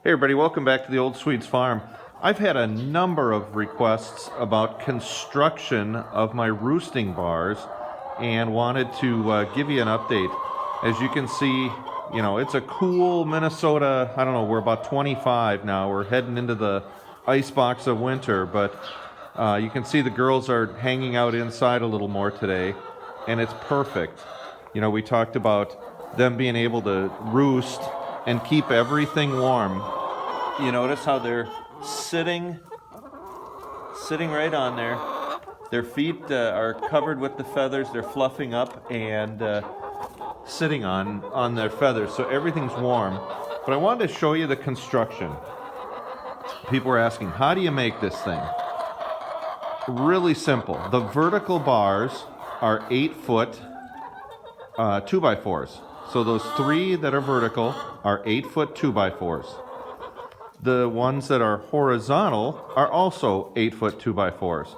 Hey everybody, welcome back to the Old Swedes Farm. I've had a number of requests about construction of my roosting bars and wanted to give you an update. As you can see, it's a cool Minnesota, I don't know, we're about 25 now. We're heading into the icebox of winter, but you can see the girls are hanging out inside a little more today, and it's perfect. We talked about them being able to roost and keep everything warm. You notice how they're sitting right on there. Their feet are covered with the feathers. They're fluffing up and sitting on their feathers, so everything's warm. But I wanted to show you the construction. People are asking, how do you make this thing? Really simple. The vertical bars are 8-foot 2x4s. So those three that are vertical are 8-foot 2x4s. The ones that are horizontal are also 8-foot 2x4s.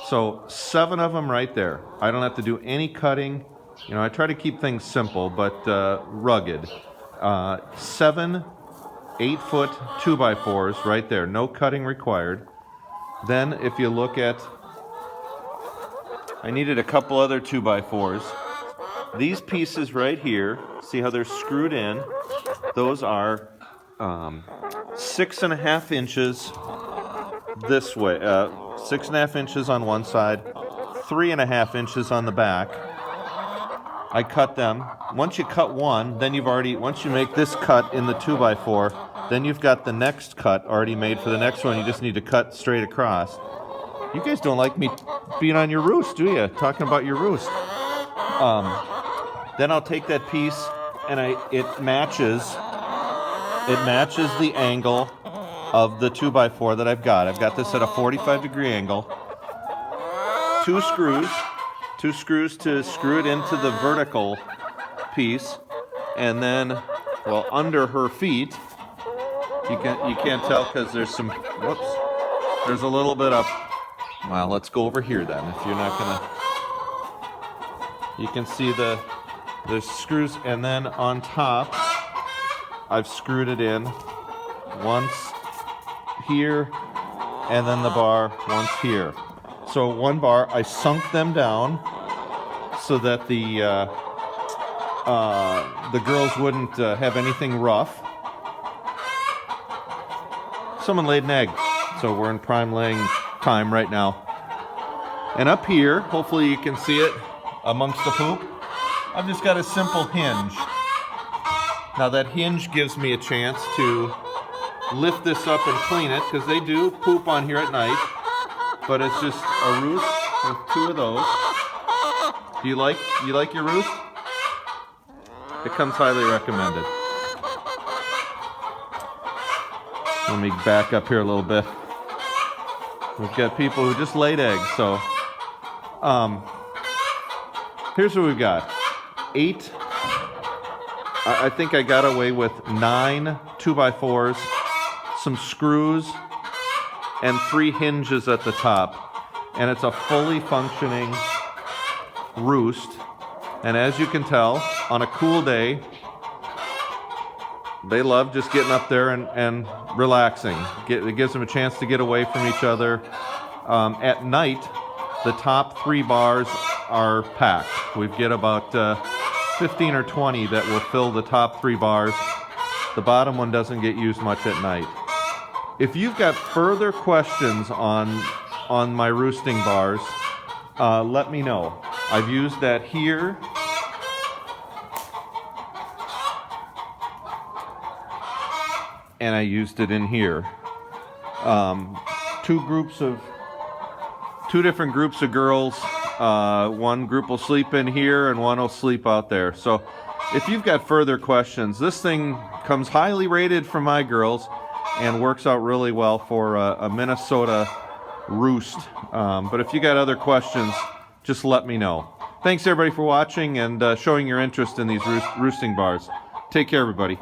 So 7 of them right there. I don't have to do any cutting. I try to keep things simple but rugged. 7 8-foot 2x4s right there. No cutting required. Then if you look at, I needed a couple other 2x4s. These pieces right here, see how they're screwed in? Those are 6.5 inches this way, 6.5 inches on one side, 3.5 inches on the back. I cut them. Once you cut one, then once you make this cut in the 2x4, then you've got the next cut already made for the next one. You just need to cut straight across. You guys don't like me being on your roost, do you? Talking about your roost. Then I'll take that piece and it matches the angle of the 2x4 that I've got. I've got this at a 45-degree angle. Two screws to screw it into the vertical piece, and then, well, under her feet, you can't tell because there's there's a little bit of, well, let's go over here then, if you're not gonna, you can see there's screws, and then on top, I've screwed it in once here, and then the bar once here. So one bar, I sunk them down so that the girls wouldn't have anything rough. Someone laid an egg, so we're in prime laying time right now. And up here, hopefully you can see it amongst the poop, I've just got a simple hinge. Now that hinge gives me a chance to lift this up and clean it, because they do poop on here at night, but it's just a roost with 2 of those. Do you like your roost? It comes highly recommended. Let me back up here a little bit. We've got people who just laid eggs, so here's what we've got. 8, I think I got away with 9 2x4s, some screws, and 3 hinges at the top. And it's a fully functioning roost. And as you can tell, on a cool day, they love just getting up there and relaxing. It gives them a chance to get away from each other. At night, the top 3 bars are packed. We get about 15 or 20 that will fill the top 3 bars. The bottom one doesn't get used much at night. If you've got further questions on my roosting bars, let me know. I've used that here. And I used it in here. 2 different groups of girls. One group will sleep in here and one will sleep out there. So if you've got further questions, this thing comes highly rated from my girls and works out really well for a Minnesota roost. But if you got other questions, just let me know. Thanks everybody for watching and showing your interest in these roosting bars. Take care everybody.